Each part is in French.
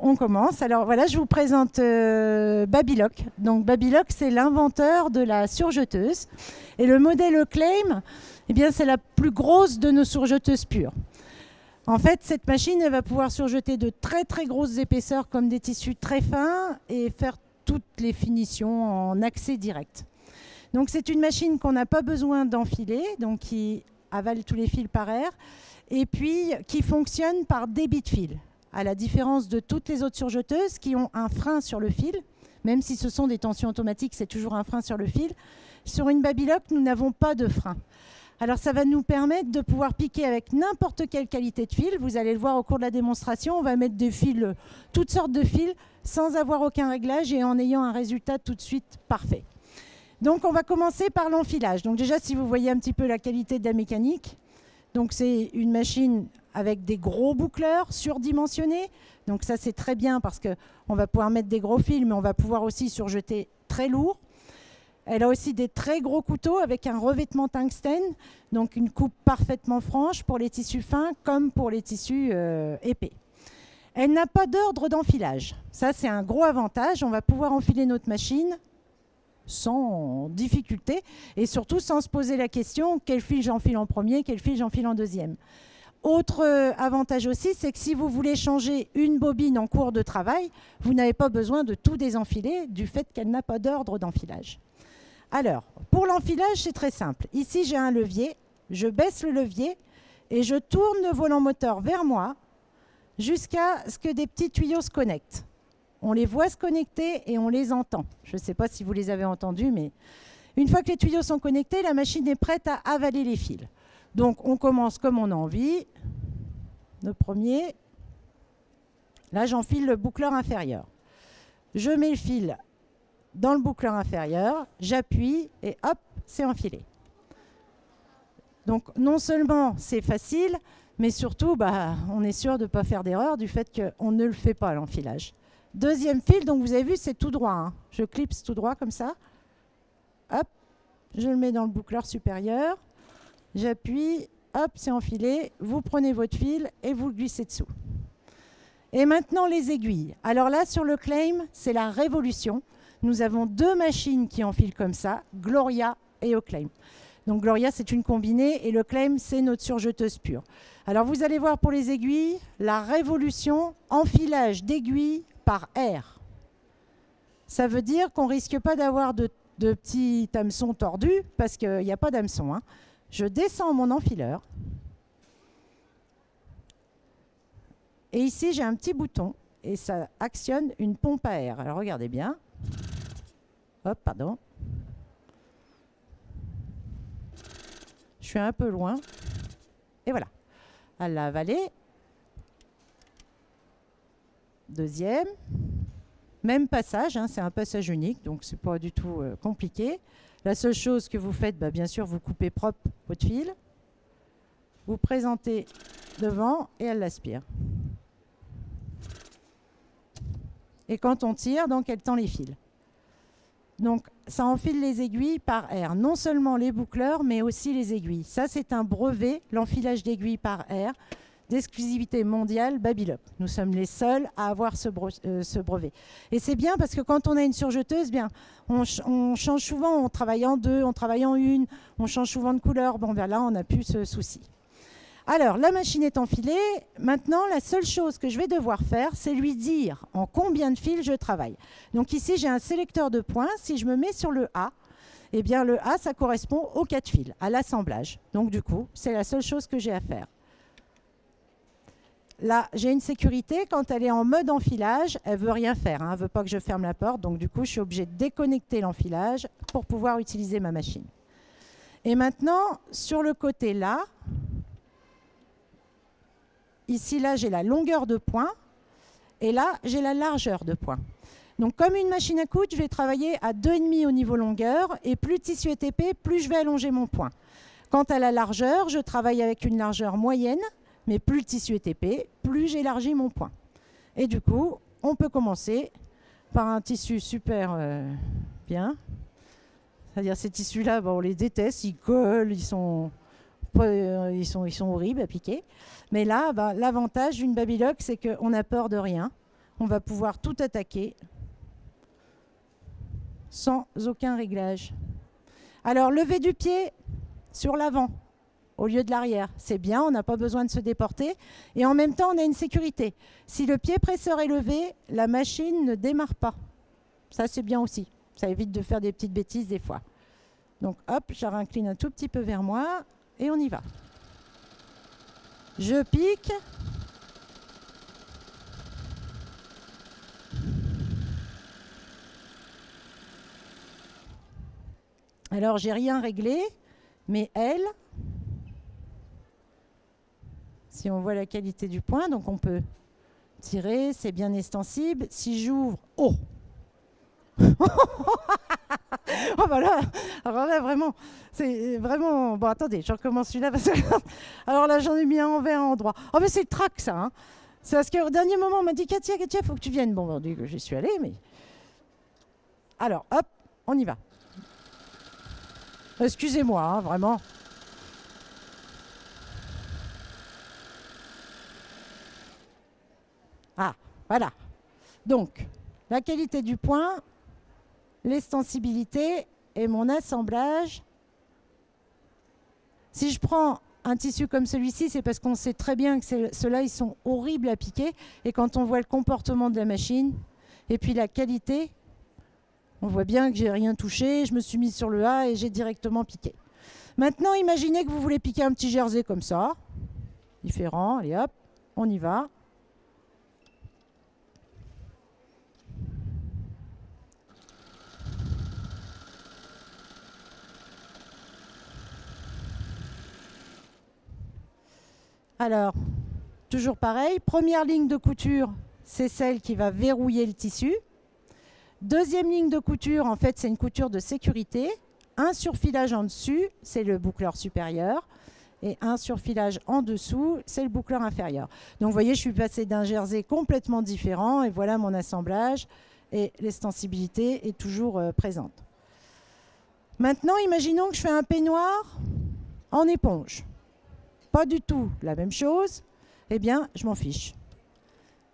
On commence. Alors voilà, je vous présente Babylock. Donc Babylock, c'est l'inventeur de la surjeteuse. Et le modèle Acclaim, eh bien, c'est la plus grosse de nos surjeteuses pures. En fait, cette machine, elle va pouvoir surjeter de très très grosses épaisseurs comme des tissus très fins et faire toutes les finitions en accès direct. Donc c'est une machine qu'on n'a pas besoin d'enfiler, donc qui avale tous les fils par air, et puis qui fonctionne par débit de fil, à la différence de toutes les autres surjeteuses qui ont un frein sur le fil. Même si ce sont des tensions automatiques, c'est toujours un frein sur le fil. Sur une Babylock, nous n'avons pas de frein. Alors ça va nous permettre de pouvoir piquer avec n'importe quelle qualité de fil. Vous allez le voir au cours de la démonstration, on va mettre des fils, toutes sortes de fils, sans avoir aucun réglage et en ayant un résultat tout de suite parfait. Donc on va commencer par l'enfilage. Donc déjà, si vous voyez un petit peu la qualité de la mécanique, donc c'est une machine avec des gros boucleurs surdimensionnés. Donc ça, c'est très bien parce qu'on va pouvoir mettre des gros fils, mais on va pouvoir aussi surjeter très lourd. Elle a aussi des très gros couteaux avec un revêtement tungstène, donc une coupe parfaitement franche pour les tissus fins comme pour les tissus épais. Elle n'a pas d'ordre d'enfilage. Ça, c'est un gros avantage. On va pouvoir enfiler notre machine sans difficulté et surtout sans se poser la question quel fil j'enfile en premier, quel fil j'enfile en deuxième. Autre avantage aussi, c'est que si vous voulez changer une bobine en cours de travail, vous n'avez pas besoin de tout désenfiler du fait qu'elle n'a pas d'ordre d'enfilage. Alors, pour l'enfilage, c'est très simple. Ici, j'ai un levier, je baisse le levier et je tourne le volant moteur vers moi jusqu'à ce que des petits tuyaux se connectent. On les voit se connecter et on les entend. Je ne sais pas si vous les avez entendus, mais une fois que les tuyaux sont connectés, la machine est prête à avaler les fils. Donc, on commence comme on a envie. Le premier, là, j'enfile le boucleur inférieur. Je mets le fil dans le boucleur inférieur, j'appuie et hop, c'est enfilé. Donc non seulement c'est facile, mais surtout on est sûr de ne pas faire d'erreur du fait qu'on ne le fait pas à l'enfilage. Deuxième fil, donc vous avez vu, c'est tout droit. Hein. Je clipse tout droit comme ça. Hop, je le mets dans le boucleur supérieur. J'appuie, hop, c'est enfilé. Vous prenez votre fil et vous le glissez dessous. Et maintenant les aiguilles. Alors là, sur le Acclaim, c'est la révolution. Nous avons deux machines qui enfilent comme ça, Gloria et Acclaim. Donc Gloria, c'est une combinée et le Acclaim, c'est notre surjeteuse pure. Alors vous allez voir pour les aiguilles, la révolution, enfilage d'aiguilles par air. Ça veut dire qu'on ne risque pas d'avoir de petits hameçons tordus parce qu'il n'y a pas d'hameçon. Hein. Je descends mon enfileur. Et ici, j'ai un petit bouton et ça actionne une pompe à air. Alors regardez bien. Hop, pardon. Je suis un peu loin. Et voilà. Elle l'a avalé. Deuxième. Même passage, hein, c'est un passage unique, donc c'est pas du tout compliqué. La seule chose que vous faites, bien sûr, vous coupez propre votre fil. Vous présentez devant et elle l'aspire. Et quand on tire, donc elle tend les fils. Donc, ça enfile les aiguilles par air. Non seulement les boucleurs, mais aussi les aiguilles. Ça, c'est un brevet, l'enfilage d'aiguilles par air, d'exclusivité mondiale Babylock. Nous sommes les seuls à avoir ce brevet. Et c'est bien parce que quand on a une surjeteuse, on change souvent, on travaille en deux, on travaille en une, on change souvent de couleur. Bon, là, on n'a plus ce souci. Alors, la machine est enfilée. Maintenant, la seule chose que je vais devoir faire, c'est lui dire en combien de fils je travaille. Donc ici, j'ai un sélecteur de points. Si je me mets sur le A, eh bien, le A, ça correspond aux 4 fils, à l'assemblage. Donc du coup, c'est la seule chose que j'ai à faire. Là, j'ai une sécurité. Quand elle est en mode enfilage, elle ne veut rien faire. Hein, elle ne veut pas que je ferme la porte. Donc du coup, je suis obligée de déconnecter l'enfilage pour pouvoir utiliser ma machine. Et maintenant, sur le côté là, ici, là, j'ai la longueur de point et là, j'ai la largeur de point. Donc, comme une machine à coudre, je vais travailler à 2,5 au niveau longueur et plus le tissu est épais, plus je vais allonger mon point. Quant à la largeur, je travaille avec une largeur moyenne, mais plus le tissu est épais, plus j'élargis mon point. Et du coup, on peut commencer par un tissu super bien. C'est-à-dire ces tissus-là, on les déteste, ils collent, ils sont horribles à piquer. Mais là, l'avantage d'une Babylock, c'est qu'on n'a peur de rien. on va pouvoir tout attaquer sans aucun réglage. Alors, lever du pied sur l'avant au lieu de l'arrière, c'est bien, on n'a pas besoin de se déporter. Et en même temps, on a une sécurité. Si le pied presseur est levé, la machine ne démarre pas. Ça, c'est bien aussi. Ça évite de faire des petites bêtises des fois. Donc, hop, je réincline un tout petit peu vers moi et on y va. Je pique. Alors, j'ai rien réglé, mais elle, si on voit la qualité du point, donc on peut tirer, c'est bien extensible. Si j'ouvre, oh oh bah là, alors là vraiment, c'est vraiment... Bon attendez, je recommence celui-là parce que... Alors là j'en ai mis un envers, un endroit. Oh mais c'est le trac ça, hein. C'est parce qu'au dernier moment on m'a dit Katia, il faut que tu viennes. Bon, on dit que j'y suis allée, mais... Alors hop, on y va. Excusez-moi, hein, vraiment. Ah, voilà. Donc, la qualité du point, l'extensibilité et mon assemblage. Si je prends un tissu comme celui-ci, c'est parce qu'on sait très bien que ceux-là, ils sont horribles à piquer. Et quand on voit le comportement de la machine, et puis la qualité, on voit bien que j'ai rien touché, je me suis mise sur le A et j'ai directement piqué. Maintenant, imaginez que vous voulez piquer un petit jersey comme ça, différent, allez hop, on y va. Alors, toujours pareil, première ligne de couture, c'est celle qui va verrouiller le tissu. Deuxième ligne de couture, en fait, c'est une couture de sécurité. Un surfilage en dessus, c'est le boucleur supérieur. Et un surfilage en dessous, c'est le boucleur inférieur. Donc, vous voyez, je suis passée d'un jersey complètement différent. Et voilà mon assemblage. Et l'extensibilité est toujours présente. Maintenant, imaginons que je fais un peignoir en éponge. Pas du tout la même chose. Eh bien, je m'en fiche.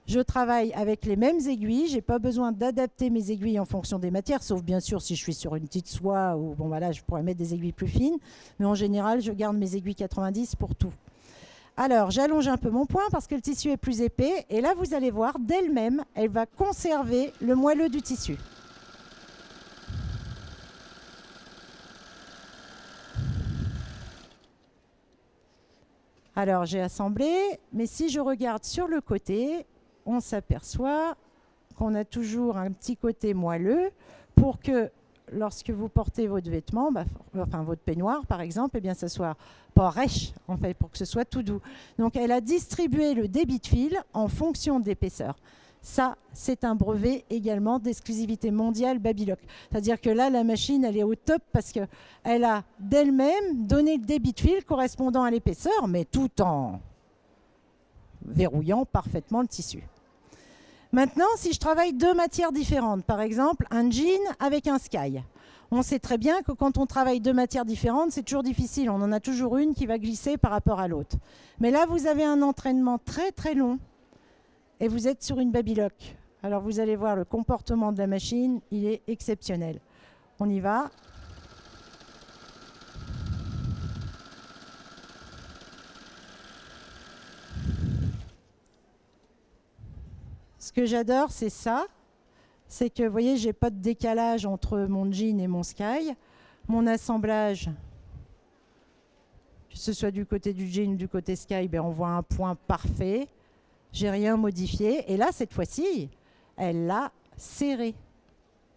Je travaille avec les mêmes aiguilles, je n'ai pas besoin d'adapter mes aiguilles en fonction des matières, sauf bien sûr si je suis sur une petite soie, ou bon voilà, je pourrais mettre des aiguilles plus fines, mais en général, je garde mes aiguilles 90 pour tout. Alors, j'allonge un peu mon point parce que le tissu est plus épais, et là, vous allez voir, d'elle-même, elle va conserver le moelleux du tissu. Alors, j'ai assemblé, mais si je regarde sur le côté, on s'aperçoit qu'on a toujours un petit côté moelleux pour que lorsque vous portez votre vêtement, enfin votre peignoir par exemple, eh bien ça soit pas rêche en fait, pour que ce soit tout doux. Donc elle a distribué le débit de fil en fonction de l'épaisseur. Ça, c'est un brevet également d'exclusivité mondiale Babylock. C'est-à-dire que là, la machine, elle est au top parce qu'elle a d'elle-même donné le débit de fil correspondant à l'épaisseur, mais tout en verrouillant parfaitement le tissu. Maintenant, si je travaille deux matières différentes, par exemple un jean avec un sky, on sait très bien que quand on travaille deux matières différentes, c'est toujours difficile. On en a toujours une qui va glisser par rapport à l'autre. Mais là, vous avez un entraînement très très long et vous êtes sur une Babylock. Alors vous allez voir le comportement de la machine, il est exceptionnel. On y va. Ce que j'adore, c'est ça. C'est que, vous voyez, j'ai pas de décalage entre mon jean et mon sky. Mon assemblage, que ce soit du côté du jean ou du côté sky, ben on voit un point parfait. J'ai rien modifié. Et là, cette fois-ci, elle l'a serré.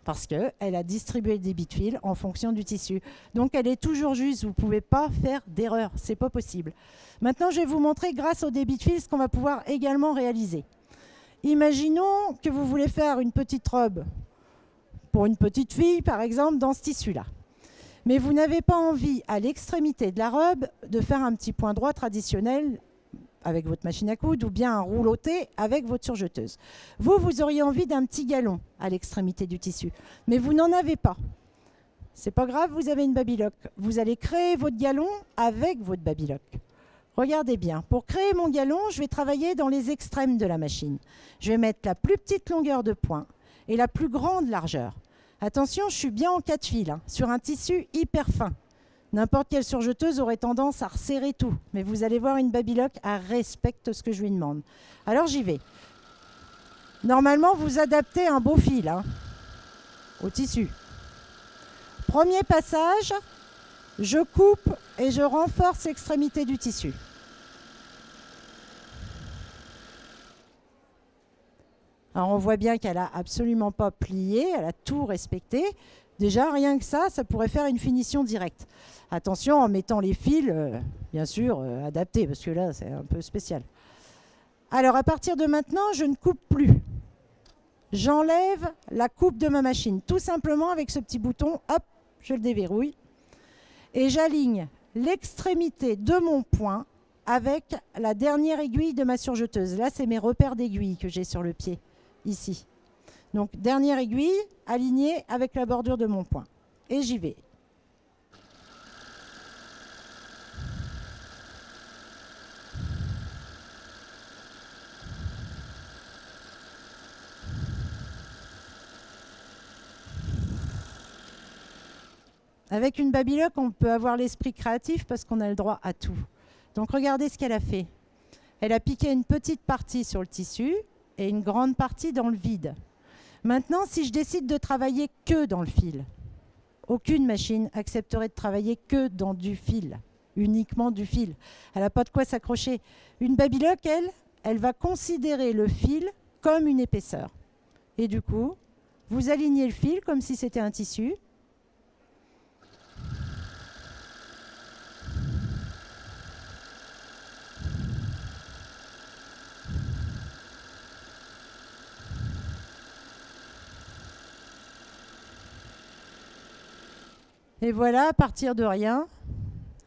Parce qu'elle a distribué le débit de fil en fonction du tissu. Donc, elle est toujours juste. Vous ne pouvez pas faire d'erreur. Ce n'est pas possible. Maintenant, je vais vous montrer, grâce au débit de fil, ce qu'on va pouvoir également réaliser. Imaginons que vous voulez faire une petite robe pour une petite fille, par exemple, dans ce tissu-là. Mais vous n'avez pas envie, à l'extrémité de la robe, de faire un petit point droit traditionnel avec votre machine à coudre ou bien un rouleauté avec votre surjeteuse. Vous auriez envie d'un petit galon à l'extrémité du tissu, mais vous n'en avez pas. C'est pas grave, vous avez une Babylock. Vous allez créer votre galon avec votre Babylock. Regardez bien, pour créer mon galon, je vais travailler dans les extrêmes de la machine. Je vais mettre la plus petite longueur de point et la plus grande largeur. Attention, je suis bien en 4 fils, hein, sur un tissu hyper fin. N'importe quelle surjeteuse aurait tendance à resserrer tout, mais vous allez voir, une Babylock, elle respecte ce que je lui demande. Alors j'y vais. Normalement, vous adaptez un beau fil hein, au tissu. Premier passage, je coupe et je renforce l'extrémité du tissu. Alors on voit bien qu'elle n'a absolument pas plié, elle a tout respecté. Déjà, rien que ça pourrait faire une finition directe. Attention en mettant les fils, bien sûr, adaptés, parce que là, c'est un peu spécial. Alors, à partir de maintenant, je ne coupe plus. J'enlève la coupe de ma machine, tout simplement avec ce petit bouton, hop, je le déverrouille. Et j'aligne l'extrémité de mon point avec la dernière aiguille de ma surjeteuse. Là, c'est mes repères d'aiguilles que j'ai sur le pied, ici. Donc, dernière aiguille, alignée avec la bordure de mon point. Et j'y vais. Avec une Babylock, on peut avoir l'esprit créatif parce qu'on a le droit à tout. Donc, regardez ce qu'elle a fait. Elle a piqué une petite partie sur le tissu et une grande partie dans le vide. Maintenant, si je décide de travailler que dans le fil, aucune machine accepterait de travailler que dans du fil, uniquement du fil. Elle n'a pas de quoi s'accrocher. Une Babylock, elle va considérer le fil comme une épaisseur. Et du coup, vous alignez le fil comme si c'était un tissu. Et voilà, à partir de rien,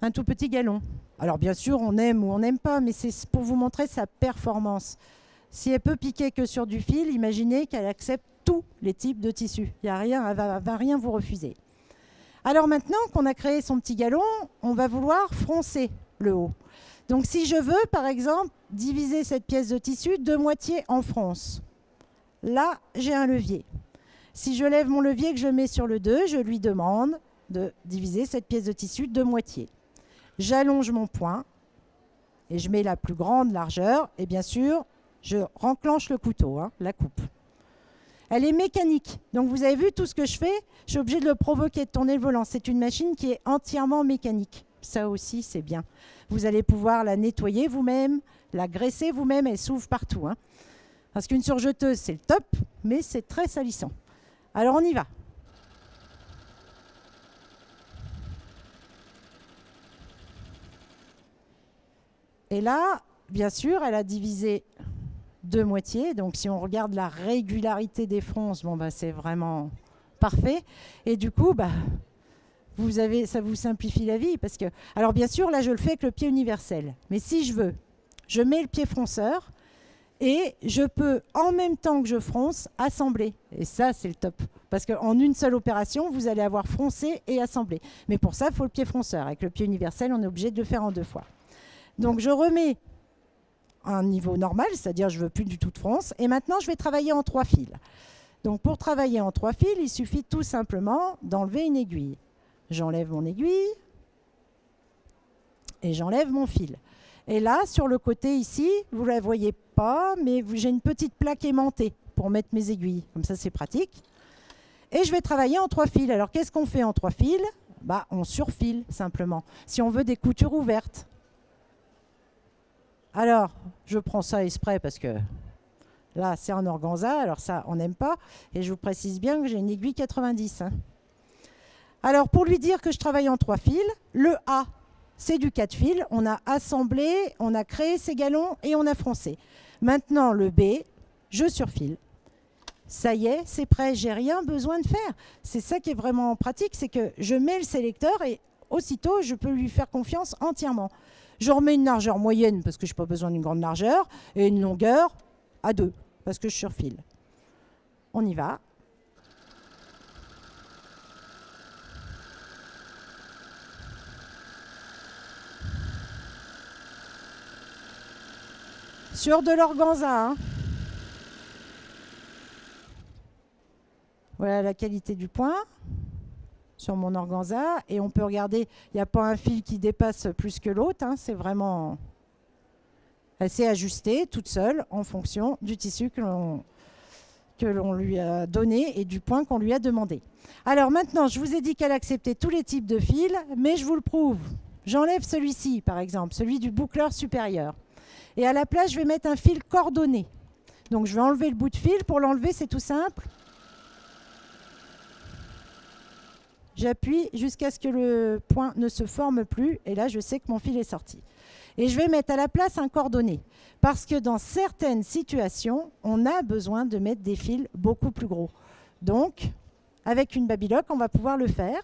un tout petit galon. Alors bien sûr, on aime ou on n'aime pas, mais c'est pour vous montrer sa performance. Si elle peut piquer que sur du fil, imaginez qu'elle accepte tous les types de tissus. Il y a rien, elle ne va rien vous refuser. Alors maintenant qu'on a créé son petit galon, on va vouloir froncer le haut. Donc si je veux, par exemple, diviser cette pièce de tissu de moitié en fronce, là, j'ai un levier. Si je lève mon levier que je mets sur le 2, je lui demande de diviser cette pièce de tissu de moitié. J'allonge mon point et je mets la plus grande largeur et bien sûr, je renclenche le couteau, hein, la coupe. Elle est mécanique, donc vous avez vu tout ce que je fais, je suis obligée de le provoquer, de tourner le volant. C'est une machine qui est entièrement mécanique. Ça aussi, c'est bien. Vous allez pouvoir la nettoyer vous-même, la graisser vous-même, elle s'ouvre partout. Hein. Parce qu'une surjeteuse, c'est le top, mais c'est très salissant. Alors on y va. Et là, bien sûr, elle a divisé de moitié. Donc, si on regarde la régularité des fronces, bon, bah, c'est vraiment parfait. Et du coup, bah, ça vous simplifie la vie. Parce que, alors, bien sûr, là, je le fais avec le pied universel. Mais si je veux, je mets le pied fronceur et je peux, en même temps que je fronce, assembler. Et ça, c'est le top. Parce qu'en une seule opération, vous allez avoir froncé et assemblé. Mais pour ça, il faut le pied fronceur. Avec le pied universel, on est obligé de le faire en 2 fois. Donc, je remets un niveau normal, c'est-à-dire je ne veux plus du tout de fronce. Et maintenant, je vais travailler en 3 fils. Donc, pour travailler en 3 fils, il suffit tout simplement d'enlever une aiguille. J'enlève mon aiguille et j'enlève mon fil. Et là, sur le côté ici, vous ne la voyez pas, mais j'ai une petite plaque aimantée pour mettre mes aiguilles. Comme ça, c'est pratique. Et je vais travailler en 3 fils. Alors, qu'est-ce qu'on fait en 3 fils? Bah, on surfile, simplement. Si on veut des coutures ouvertes. Alors, je prends ça exprès parce que là, c'est en organza. Alors ça, on n'aime pas. Et je vous précise bien que j'ai une aiguille 90. Hein. Alors, pour lui dire que je travaille en 3 fils, le A, c'est du 4 fils. On a assemblé, on a créé ces galons et on a froncé. Maintenant, le B, je surfile. Ça y est, c'est prêt. J'ai rien besoin de faire. C'est ça qui est vraiment pratique, c'est que je mets le sélecteur et aussitôt, je peux lui faire confiance entièrement. Je remets une largeur moyenne parce que je n'ai pas besoin d'une grande largeur et une longueur à 2 parce que je surfile. On y va. Sur de l'organza, hein. Voilà la qualité du point sur mon organza. Et on peut regarder, il n'y a pas un fil qui dépasse plus que l'autre, hein. C'est vraiment... Elle s'est ajustée toute seule en fonction du tissu que l'on lui a donné et du point qu'on lui a demandé. Alors maintenant, je vous ai dit qu'elle acceptait tous les types de fils, mais je vous le prouve. J'enlève celui-ci, par exemple, celui du boucleur supérieur. Et à la place, je vais mettre un fil coordonné. Donc je vais enlever le bout de fil. Pour l'enlever, c'est tout simple. J'appuie jusqu'à ce que le point ne se forme plus. Et là, je sais que mon fil est sorti. Et je vais mettre à la place un coordonné. Parce que dans certaines situations, on a besoin de mettre des fils beaucoup plus gros. Donc, avec une Babylock, on va pouvoir le faire.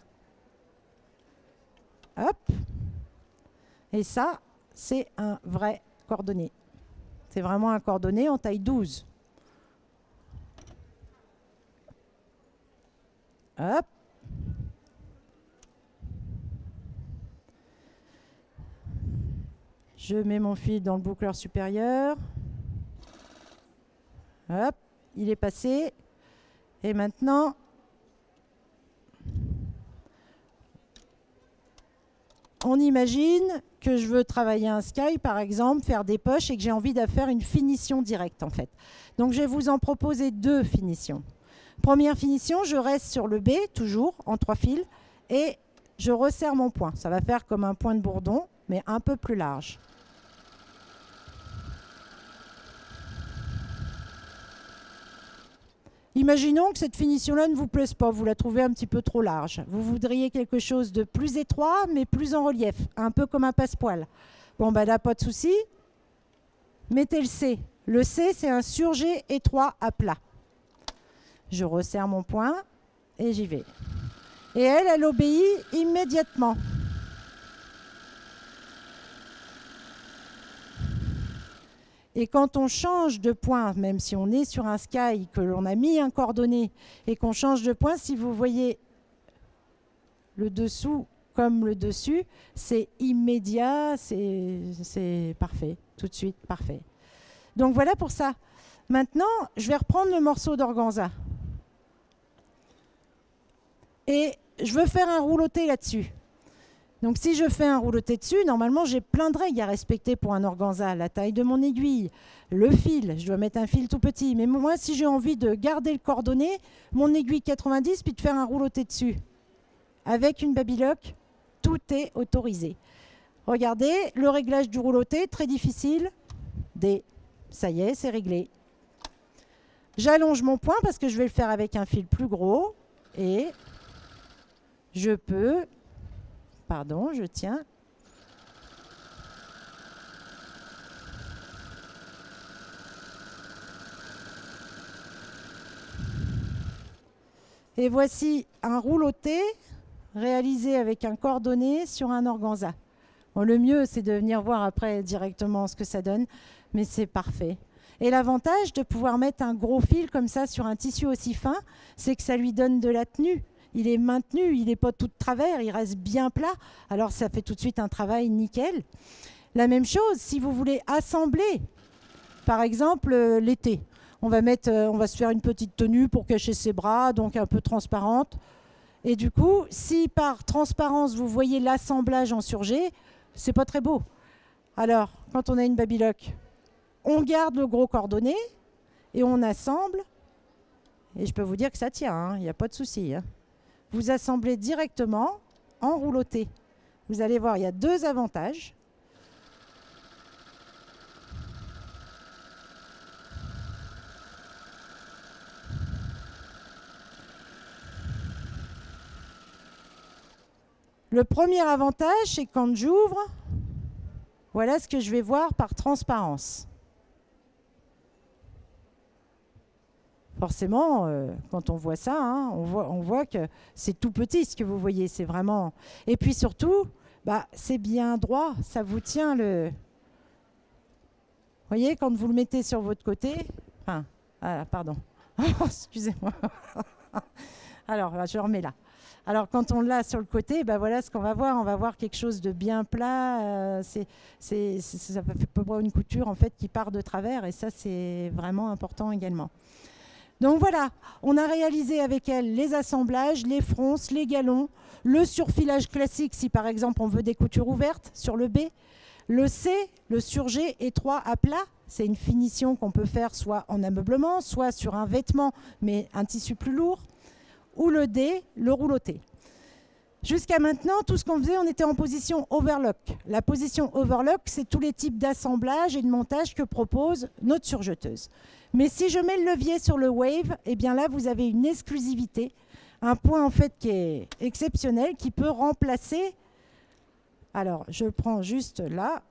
Hop. Et ça, c'est un vrai coordonné. C'est vraiment un coordonné en taille 12. Hop. Je mets mon fil dans le boucleur supérieur. Hop, il est passé. Et maintenant, on imagine que je veux travailler un sky, par exemple, faire des poches et que j'ai envie de faire une finition directe, en fait. Donc, je vais vous en proposer deux finitions. Première finition, je reste sur le B, toujours, en 3 fils, et je resserre mon point. Ça va faire comme un point de bourdon, mais un peu plus large. Imaginons que cette finition-là ne vous plaise pas, vous la trouvez un petit peu trop large. Vous voudriez quelque chose de plus étroit, mais plus en relief, un peu comme un passepoil. Bon, ben là, pas de souci. Mettez le C. Le C, c'est un surjet étroit à plat. Je resserre mon point et j'y vais. Et elle obéit immédiatement. Et quand on change de point, même si on est sur un sky, que l'on a mis un coordonné et qu'on change de point, si vous voyez le dessous comme le dessus, c'est immédiat, c'est parfait, tout de suite parfait. Donc voilà pour ça. Maintenant, je vais reprendre le morceau d'organza. Et je veux faire un rouloté là-dessus. Donc si je fais un rouloté dessus, normalement j'ai plein de règles à respecter pour un organza. La taille de mon aiguille, le fil, je dois mettre un fil tout petit. Mais moi, si j'ai envie de garder le coordonné, mon aiguille 90, puis de faire un rouloté dessus, avec une Babylock, tout est autorisé. Regardez, le réglage du rouloté, très difficile. D, ça y est, c'est réglé. J'allonge mon point parce que je vais le faire avec un fil plus gros. Et je peux... Pardon, je tiens. Et voici un rouloté réalisé avec un coordonné sur un organza. Bon, le mieux, c'est de venir voir après directement ce que ça donne, mais c'est parfait. Et l'avantage de pouvoir mettre un gros fil comme ça sur un tissu aussi fin, c'est que ça lui donne de la tenue. Il est maintenu, il n'est pas tout de travers, il reste bien plat. Alors ça fait tout de suite un travail nickel. La même chose, si vous voulez assembler, par exemple l'été, on va se faire une petite tenue pour cacher ses bras, donc un peu transparente. Et du coup, si par transparence vous voyez l'assemblage en surjet, c'est pas très beau. Alors, quand on a une Babylock, on garde le gros coordonné et on assemble. Et je peux vous dire que ça tient, il n'y a pas de souci. Vous assemblez directement en rouloté. Vous allez voir, il y a deux avantages. Le premier avantage, c'est que quand j'ouvre, voilà ce que je vais voir par transparence. Forcément, quand on voit ça, on voit que c'est tout petit ce que vous voyez. C'est vraiment... Et puis surtout, c'est bien droit. Ça vous tient le... Vous voyez, quand vous le mettez sur votre côté... Enfin, pardon. Excusez-moi. Alors, là, je le remets là. Alors, quand on l'a sur le côté, ben voilà ce qu'on va voir. On va voir quelque chose de bien plat. Ça peut avoir une couture en fait qui part de travers, et ça, c'est vraiment important également. Donc voilà, on a réalisé avec elle les assemblages, les fronces, les galons, le surfilage classique si par exemple on veut des coutures ouvertes sur le B, le C, le surgé étroit à plat, c'est une finition qu'on peut faire soit en ameublement, soit sur un vêtement mais un tissu plus lourd, ou le D, le rouloté. Jusqu'à maintenant, tout ce qu'on faisait, on était en position overlock. La position overlock, c'est tous les types d'assemblage et de montage que propose notre surjeteuse. Mais si je mets le levier sur le wave, eh bien là, vous avez une exclusivité, un point en fait qui est exceptionnel, qui peut remplacer... Alors, je le prends juste là.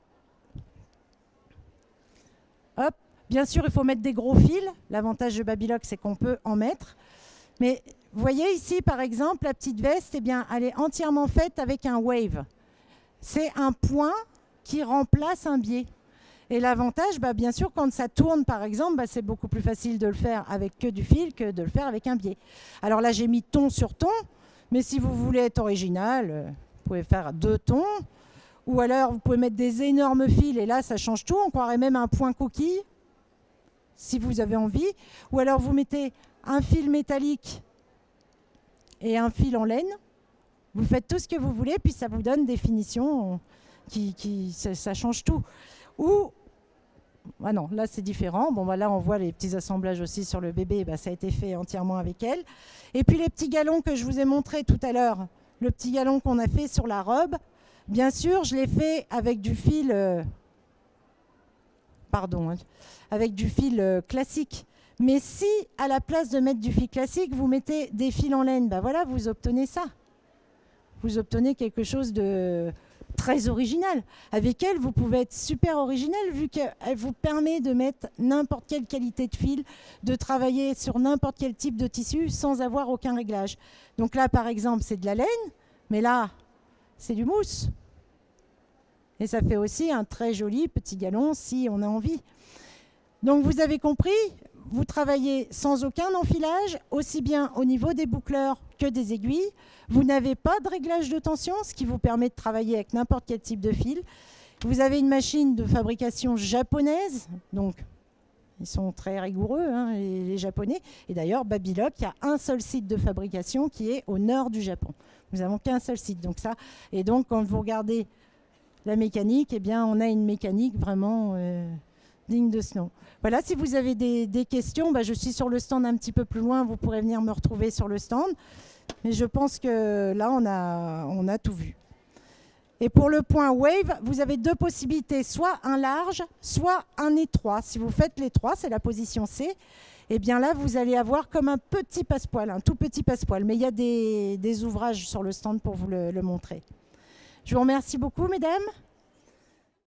Hop. Bien sûr, il faut mettre des gros fils. L'avantage de Babylock, c'est qu'on peut en mettre. Mais vous voyez ici, par exemple, la petite veste, eh bien, elle est entièrement faite avec un wave. C'est un point qui remplace un biais. Et l'avantage, bien sûr, quand ça tourne, par exemple, c'est beaucoup plus facile de le faire avec que du fil que de le faire avec un biais. Alors là, j'ai mis ton sur ton, mais si vous voulez être original, vous pouvez faire 2 tons. Ou alors, vous pouvez mettre des énormes fils, et là, ça change tout. On croirait même un point coquille, si vous avez envie. Ou alors, vous mettez un fil métallique et un fil en laine. Vous faites tout ce que vous voulez, puis ça vous donne des finitions ça change tout. Ou, ah non, là c'est différent. Bon, là on voit les petits assemblages aussi sur le bébé, ça a été fait entièrement avec elle. Et puis les petits galons que je vous ai montré tout à l'heure, le petit galon qu'on a fait sur la robe, bien sûr, je l'ai fait avec du fil, avec du fil classique. Mais si, à la place de mettre du fil classique, vous mettez des fils en laine, voilà, vous obtenez ça. Vous obtenez quelque chose de très original. Avec elle, vous pouvez être super original vu qu'elle vous permet de mettre n'importe quelle qualité de fil, de travailler sur n'importe quel type de tissu sans avoir aucun réglage. Donc là, par exemple, c'est de la laine, mais là, c'est du mousse. Et ça fait aussi un très joli petit galon si on a envie. Donc vous avez compris, vous travaillez sans aucun enfilage, aussi bien au niveau des boucleurs que des aiguilles. Vous n'avez pas de réglage de tension, ce qui vous permet de travailler avec n'importe quel type de fil. Vous avez une machine de fabrication japonaise, donc ils sont très rigoureux, les Japonais. Et d'ailleurs, Babylock, il y a un seul site de fabrication qui est au nord du Japon. Nous n'avons qu'un seul site. Donc ça, et donc, quand vous regardez la mécanique, eh bien, on a une mécanique vraiment digne de ce nom. Voilà, si vous avez des questions, je suis sur le stand un petit peu plus loin, vous pourrez venir me retrouver sur le stand. Mais je pense que là, on a tout vu. Et pour le point wave, vous avez 2 possibilités, soit un large, soit un étroit. Si vous faites l'étroit, c'est la position C, et bien là, vous allez avoir comme un petit passepoil, un tout petit passepoil. Mais il y a des ouvrages sur le stand pour vous le montrer. Je vous remercie beaucoup, mesdames.